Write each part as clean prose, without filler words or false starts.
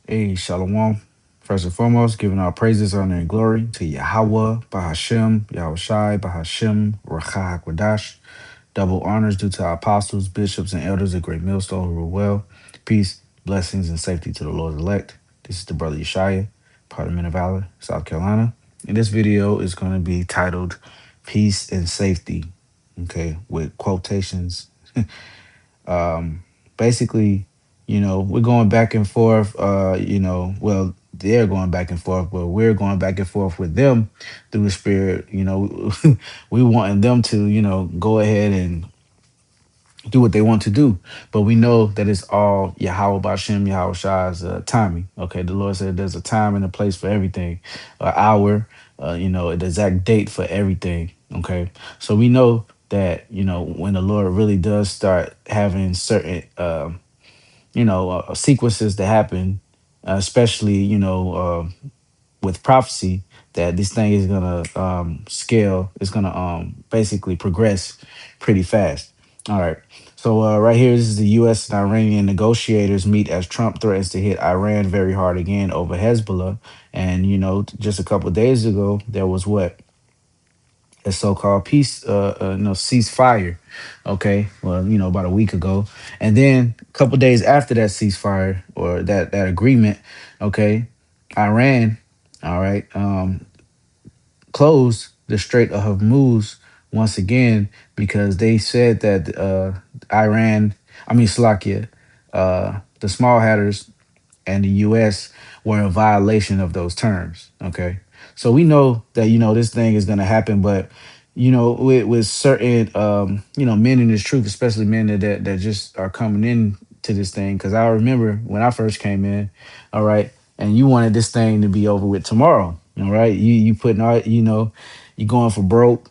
Hey, Shalom. First and foremost, giving our praises, honor, and glory to Yahweh, Bahashem, Yahushai, Bahashem, Racha HaKodash. Double honors due to our apostles, bishops, and elders of Great Millstone who rule well. Peace, blessings, and safety to the Lord elect. This is the brother Yeshaya, part of Men of Valor, South Carolina. And this video is going to be titled Peace and Safety, okay, with quotations. Um, Basically, we're going back and forth. Well, they're going back and forth, but we're going back and forth with them through the spirit. We wanting them to, go ahead and do what they want to do. But we know that it's all Yahweh Bashem, Yahweh Shai's timing. Okay, the Lord said there's a time and a place for everything, an hour, an exact date for everything. Okay, so we know that when the Lord really does start having certain sequences to happen, especially with prophecy, that this thing is gonna scale. It's gonna basically progress pretty fast. All right. So right here, this is the U.S. and Iranian negotiators meet as Trump threatens to hit Iran very hard again over Hezbollah. And just a couple of days ago, there was what a so-called peace, ceasefire. Okay, well, about a week ago, and then a couple days after that ceasefire or that agreement, okay, Iran, all right, closed the Strait of Hormuz once again because they said that Slovakia, the small hatters and the U.S. were in violation of those terms. Okay, so we know that this thing is going to happen, but with certain men in this truth, especially men that just are coming in to this thing. Because I remember when I first came in, all right, and you wanted this thing to be over with tomorrow. All right, you putting all you going for broke.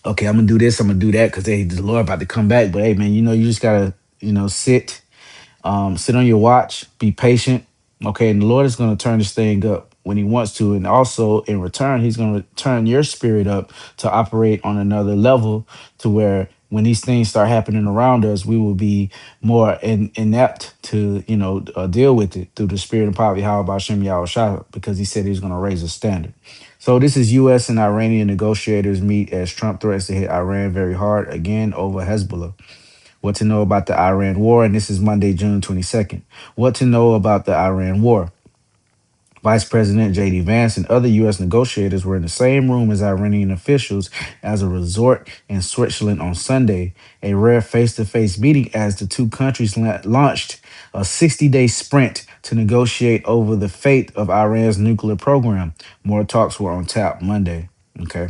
Okay, I'm gonna do this, I'm gonna do that because the Lord about to come back. But hey, man, you just gotta sit on your watch, be patient. Okay, and the Lord is going to turn this thing up when He wants to, and also in return, He's going to turn your spirit up to operate on another level, to where when these things start happening around us, we will be more inept to deal with it through the spirit and power of Yahweh Bashem Yahweh Shah, because He said He's going to raise a standard. So this is U.S. and Iranian negotiators meet as Trump threatens to hit Iran very hard again over Hezbollah. What to know about the Iran war, and this is Monday, June 22nd. What to know about the Iran war. Vice President J.D. Vance and other U.S. negotiators were in the same room as Iranian officials as a resort in Switzerland on Sunday, a rare face-to-face meeting as the two countries launched a 60-day sprint to negotiate over the fate of Iran's nuclear program. More talks were on tap Monday. Okay.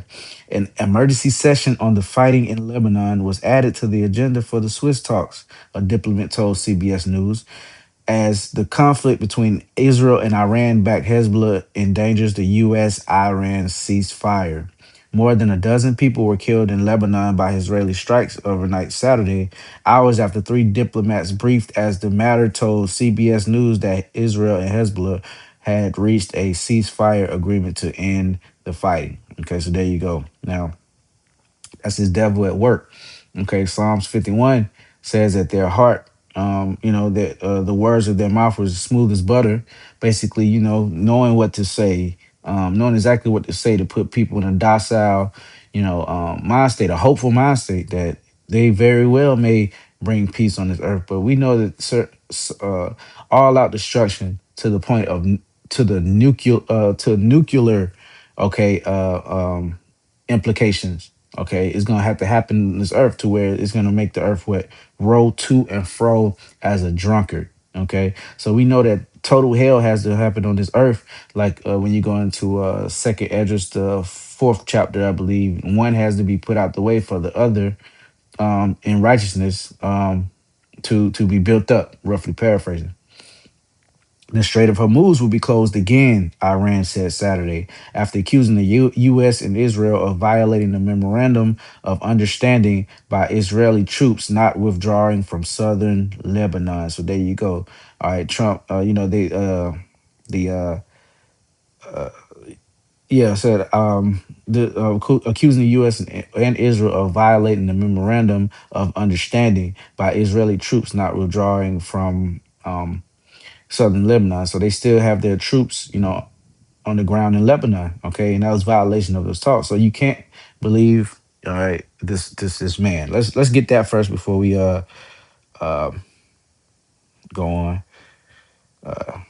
An emergency session on the fighting in Lebanon was added to the agenda for the Swiss talks, a diplomat told CBS News, as the conflict between Israel and Iran backed Hezbollah endangers the U.S. Iran ceasefire. More than a dozen people were killed in Lebanon by Israeli strikes overnight Saturday, hours after three diplomats briefed as the matter told CBS News that Israel and Hezbollah had reached a ceasefire agreement to end the fighting. Okay, so there you go. Now, that's his devil at work. Okay, Psalms 51 says that their heart, that the words of their mouth was smooth as butter. Basically, knowing what to say, knowing exactly what to say to put people in a docile, mind state, a hopeful mind state that they very well may bring peace on this earth. But we know that all out destruction to the point of to nuclear, okay, implications. Okay, it's gonna have to happen on this earth to where it's gonna make the earth what roll to and fro as a drunkard. Okay, so we know that total hell has to happen on this earth. Like when you go into Second Esdras, the fourth chapter, I believe, one has to be put out the way for the other in righteousness to be built up. Roughly paraphrasing. The Strait of Hormuz will be closed again, Iran said Saturday, after accusing the U.S. and Israel of violating the memorandum of understanding by Israeli troops not withdrawing from southern Lebanon. So there you go. All right, Trump. The yeah said accusing the U.S. and Israel of violating the memorandum of understanding by Israeli troops not withdrawing from southern Lebanon. So they still have their troops, on the ground in Lebanon. Okay, and that was violation of those talks. So you can't believe, all right, this man. Let's get that first before we uh go on. Uh,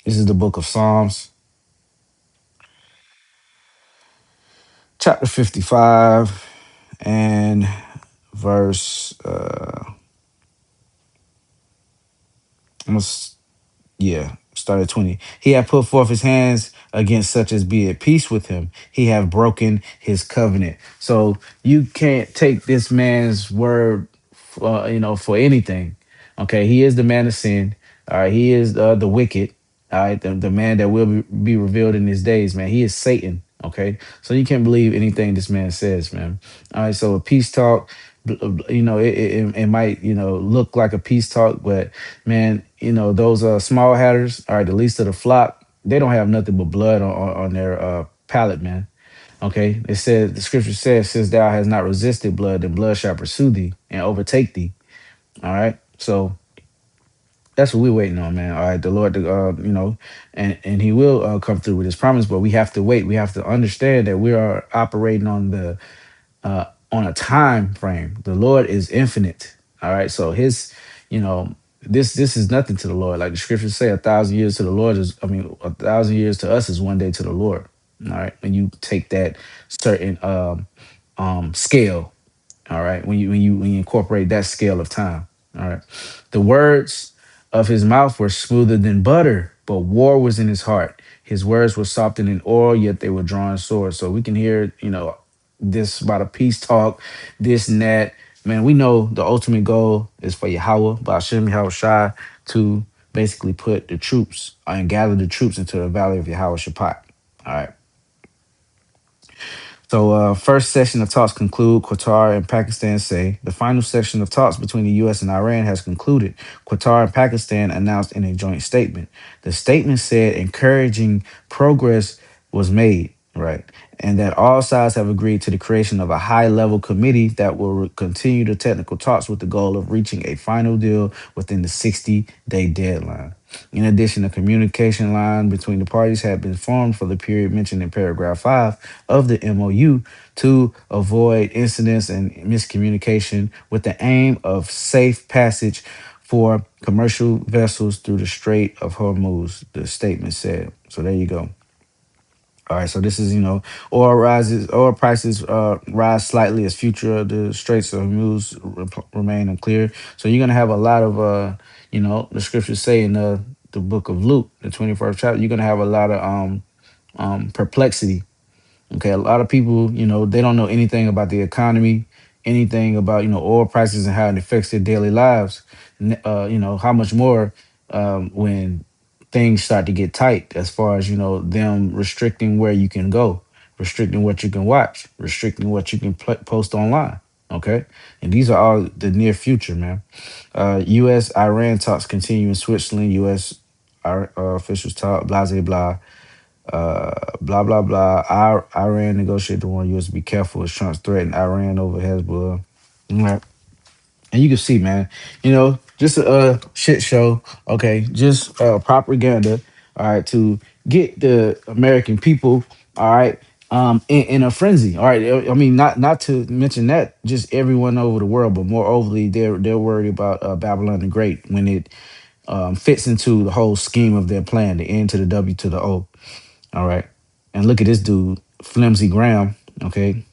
this is the book of Psalms, chapter 55 and verse. I'm gonna Yeah, start at 20. He hath put forth his hands against such as be at peace with him. He hath broken his covenant. So you can't take this man's word, for anything. Okay, he is the man of sin. All right, he is the wicked. All right, the man that will be revealed in his days, man. He is Satan. Okay, so you can't believe anything this man says, man. All right, so a peace talk, it might look like a peace talk, but man, those small hatters, all right, the least of the flock, they don't have nothing but blood on their palate, man. Okay, it says the scripture says, "Since thou hast not resisted blood, then blood shall pursue thee and overtake thee." All right, so that's what we're waiting on, man. All right, the Lord, and He will come through with His promise, but we have to wait. We have to understand that we are operating on a time frame. The Lord is infinite. All right. So you know, this is nothing to the Lord. Like the scriptures say, 1,000 years to the Lord is, 1,000 years to us is one day to the Lord. All right. When you take that certain scale, all right, when you incorporate that scale of time. All right. The words of his mouth were smoother than butter, but war was in his heart. His words were softer than oil, yet they were drawing swords. So we can hear, this about a peace talk, this and that. Man, we know the ultimate goal is for Yahweh, Ba'ashem Yahweh Shai, to basically put the troops and gather the troops into the valley of Yahweh Shaphat. All right. So, first session of talks conclude. Qatar and Pakistan say the final section of talks between the U.S. and Iran has concluded. Qatar and Pakistan announced in a joint statement. The statement said encouraging progress was made, right, and that all sides have agreed to the creation of a high-level committee that will continue the technical talks with the goal of reaching a final deal within the 60-day deadline. In addition, a communication line between the parties had been formed for the period mentioned in paragraph 5 of the MOU to avoid incidents and miscommunication with the aim of safe passage for commercial vessels through the Strait of Hormuz, the statement said. So there you go. All right, so this is, oil prices rise slightly as future of the Straits of Hormuz remain unclear. So you're gonna have a lot of the scriptures say in the book of Luke, the 21st chapter, you're gonna have a lot of perplexity. Okay, a lot of people, they don't know anything about the economy, anything about oil prices and how it affects their daily lives. How much more when things start to get tight as far as them restricting where you can go, restricting what you can watch, restricting what you can post online. Okay, and these are all the near future, man. U.S. Iran talks continue in Switzerland. U.S. Officials talk, blah blah blah. Blah blah blah. Iran negotiated the one U.S. be careful as Trump's threatened Iran over Hezbollah. Right. And you can see, man, just a shit show. Okay, just propaganda. All right, to get the American people. All right. In a frenzy. All right. I mean, not to mention that, just everyone over the world, but more overly, they're worried about Babylon the Great when it fits into the whole scheme of their plan, the N to the W to the O. All right. And look at this dude, Flimsy Graham. Okay.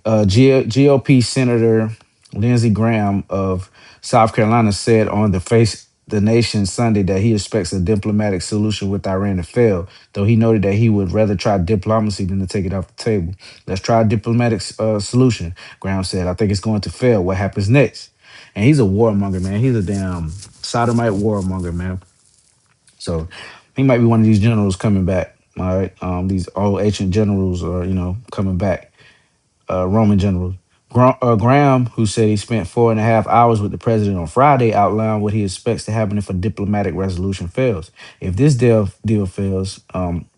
GOP Senator Lindsey Graham of South Carolina said on the Face the Nation Sunday that he expects a diplomatic solution with Iran to fail, though he noted that he would rather try diplomacy than to take it off the table. Let's try a diplomatic solution, Graham said. I think it's going to fail. What happens next? And he's a warmonger, man. He's a damn sodomite warmonger, man. So he might be one of these generals coming back. All right. These old ancient generals are, coming back, Roman generals. Graham, who said he spent 4.5 hours with the president on Friday, outlined what he expects to happen if a diplomatic resolution fails. If this deal fails,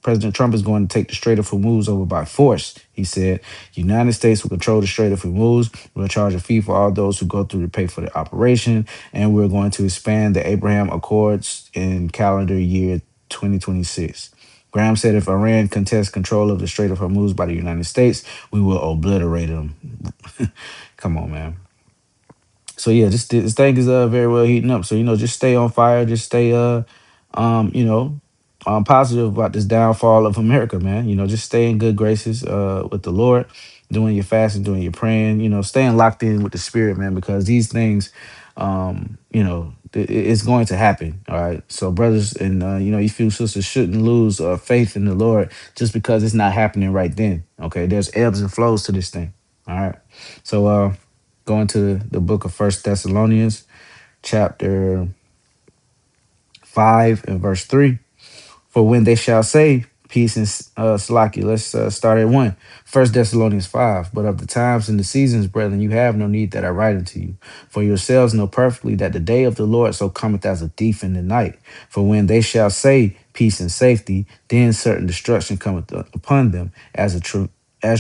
President Trump is going to take the Strait of Hormuz over by force. He said, "United States will control the Strait of Hormuz. We'll charge a fee for all those who go through to pay for the operation, and we're going to expand the Abraham Accords in calendar year 2026." Graham said if Iran contests control of the Strait of Hormuz by the United States, we will obliterate them. Come on, man. So yeah, this thing is very well heating up. So just stay on fire. Just stay you know positive about this downfall of America, man. Just stay in good graces with the Lord, doing your fasting, doing your praying. Staying locked in with the Spirit, man, because these things, it's going to happen. All right. So brothers and you feel sisters shouldn't lose faith in the Lord just because it's not happening right then. Okay. There's ebbs and flows to this thing. All right. So going to the book of First Thessalonians, chapter 5 and verse 3. For when they shall say peace and Salaki, let's start at 1. First Thessalonians 5. But of the times and the seasons, brethren, you have no need that I write unto you. For yourselves know perfectly that the day of the Lord so cometh as a thief in the night. For when they shall say peace and safety, then certain destruction cometh upon them, as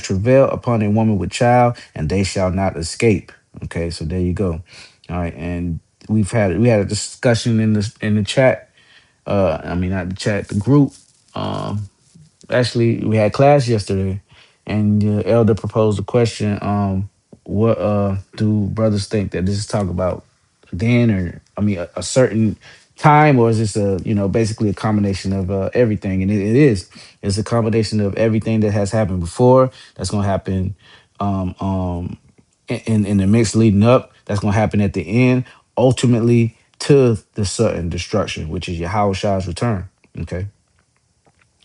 travail upon a woman with child, and they shall not escape. Okay, so there you go. All right, and we had a discussion in the chat. I mean, not the chat, the group. Actually, we had class yesterday, and the elder proposed a question. What do brothers think that this is talk about then, or I mean, a certain time, or is this basically a combination of everything? And it is. It's a combination of everything that has happened before, that's going to happen, um, um, in the mix leading up, that's going to happen at the end, ultimately to the sudden destruction, which is Yahweh return. Okay.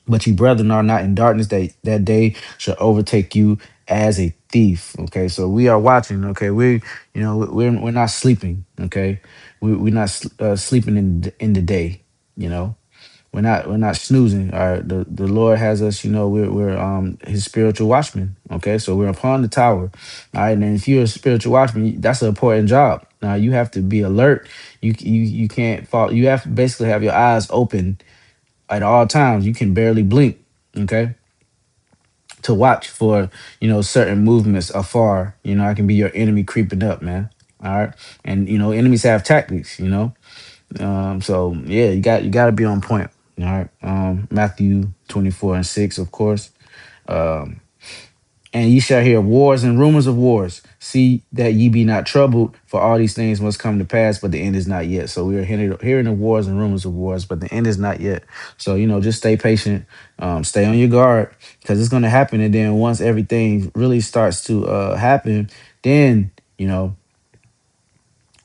But ye brethren are not in darkness, that day shall overtake you as a thief. Okay, so we are watching. Okay, we're not sleeping. Okay, we're not sleeping in the day. You know, we're not snoozing. All right, the Lord has us. We're His spiritual watchmen. Okay, so we're upon the tower. All right, and if you're a spiritual watchman, that's an important job. Now you have to be alert. You can't fall. You have to basically have your eyes open at all times. You can barely blink, okay, to watch for certain movements afar. I can be your enemy creeping up, man. All right, and enemies have tactics. So yeah, you got to be on point. All right, Matthew 24:6, of course. Um, and ye shall hear wars and rumors of wars. See that ye be not troubled, for all these things must come to pass, but the end is not yet. So we are hearing of wars and rumors of wars, but the end is not yet. So just stay patient, stay on your guard, because it's going to happen. And then once everything really starts to happen, then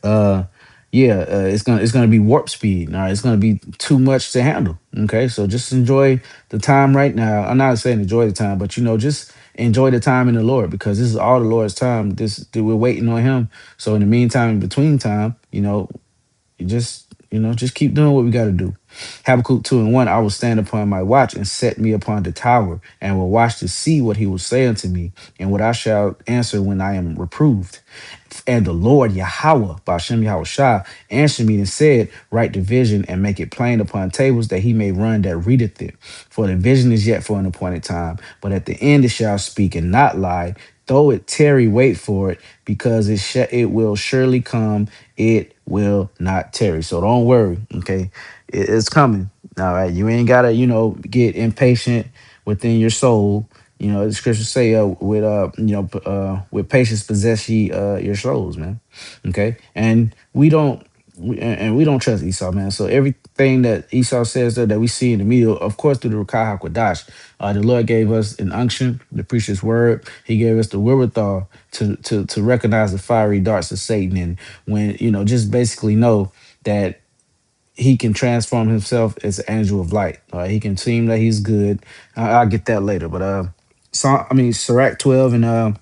uh yeah, it's gonna be warp speed. All right, it's gonna be too much to handle. Okay, so just enjoy the time right now. I'm not saying enjoy the time, but just enjoy the time in the Lord, because this is all the Lord's time. This that we're waiting on Him. So in the meantime, in between time, just keep doing what we got to do. Habakkuk 2:1. I will stand upon my watch and set me upon the tower, and will watch to see what he will say unto me, and what I shall answer when I am reproved. And the Lord Yahweh, Bashem Yahweh Shah, answered me and said, write the vision and make it plain upon tables, that he may run that readeth it. For the vision is yet for an appointed time, but at the end it shall speak and not lie. Though it tarry, wait for it, because it will surely come. It will not tarry. So don't worry. Okay, it's coming. All right, you ain't gotta get impatient within your soul. The scriptures say, with patience possess ye your souls, man. Okay, and we don't trust Esau, man. So everything that Esau says there that we see in the media, of course, through the Rukai HaKodash, the Lord gave us an unction to preach His word. He gave us the wherewithal to recognize the fiery darts of Satan, and when just basically know that He can transform Himself as an angel of light. He can seem that He's good. I'll get that later, but Sirach 12 and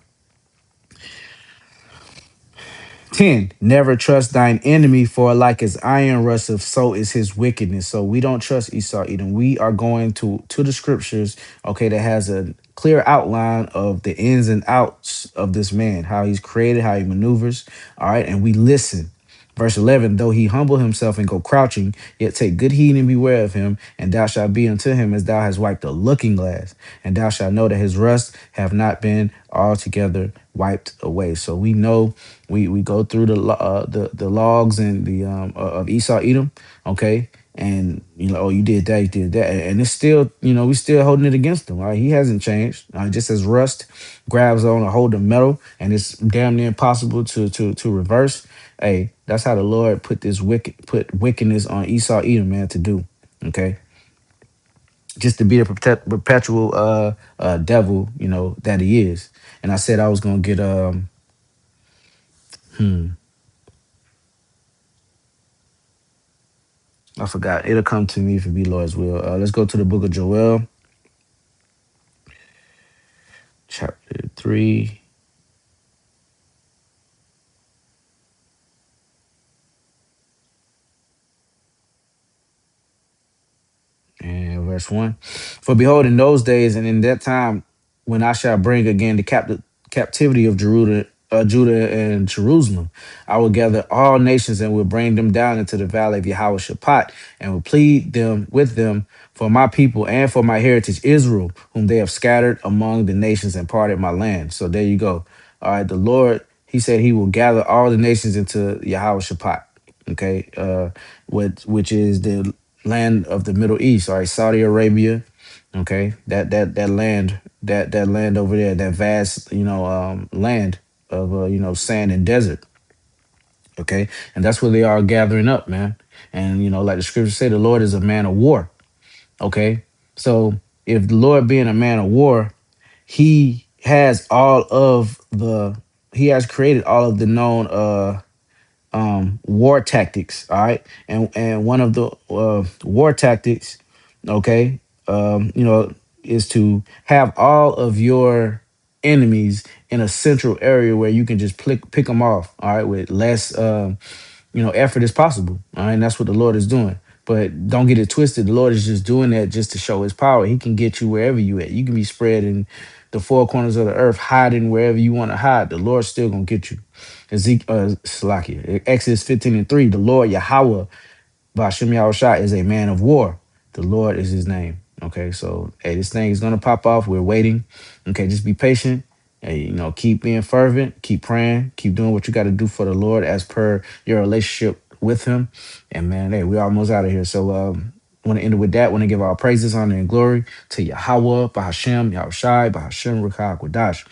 10. Never trust thine enemy, for like as iron rusteth, so is his wickedness. So we don't trust Esau Edom. We are going to the scriptures, okay, that has a clear outline of the ins and outs of this man, how he's created, how he maneuvers. All right. And we listen. Verse 11, though he humble himself and go crouching, yet take good heed and beware of him, and thou shalt be unto him as thou hast wiped a looking glass, and thou shalt know that his rust have not been altogether wiped away. So we know we go through the logs and the of Esau Edom, okay, and oh, you did that, you did that, and it's still, we still holding it against him. Right, he hasn't changed. Just as rust grabs on a hold of metal, and it's damn near impossible to reverse. Hey, that's how the Lord put wickedness on Esau Edom, man, to do. Okay, just to be the perpetual devil, that he is. And I said I was gonna get hmm, I forgot. It'll come to me if it be Lord's will. Let's go to the book of Joel, chapter 3. And verse 1. For behold, in those days and in that time, when I shall bring again the captivity of Judah and Jerusalem, I will gather all nations and will bring them down into the valley of Yahweh Shaphat, and will plead them with them for my people and for my heritage Israel, whom they have scattered among the nations and parted my land. So there you go. All right, the Lord, he said he will gather all the nations into Yahweh Shaphat. Okay, which is the land of the Middle East, all right, Saudi Arabia, okay, that land, that land over there, that vast, land of sand and desert, okay, and that's where they are gathering up, man. And like the scriptures say, the Lord is a man of war, okay. So if the Lord being a man of war, he has he has created all of the known war tactics, all right, and one of the war tactics, okay, is to have all of your enemies in a central area where you can just pick them off, all right, with less effort as possible, all right, and that's what the Lord is doing. But don't get it twisted, the Lord is just doing that just to show his power. He can get you wherever you at. You can be spread in the four corners of the earth, hiding wherever you want to hide. The Lord's still gonna get you. Salakia. Exodus 15:3, the Lord Yahweh Bashem Yahushua is a man of war. The Lord is his name. Okay, so hey, this thing is gonna pop off. We're waiting. Okay, just be patient. Hey, keep being fervent, keep praying, keep doing what you got to do for the Lord as per your relationship with him. And man, hey, we're almost out of here. So want to end it with that. Want to give our praises, honor, and glory to Yahweh, Bahashem, Yahushai, Bahashem, Ruach HaKodesh.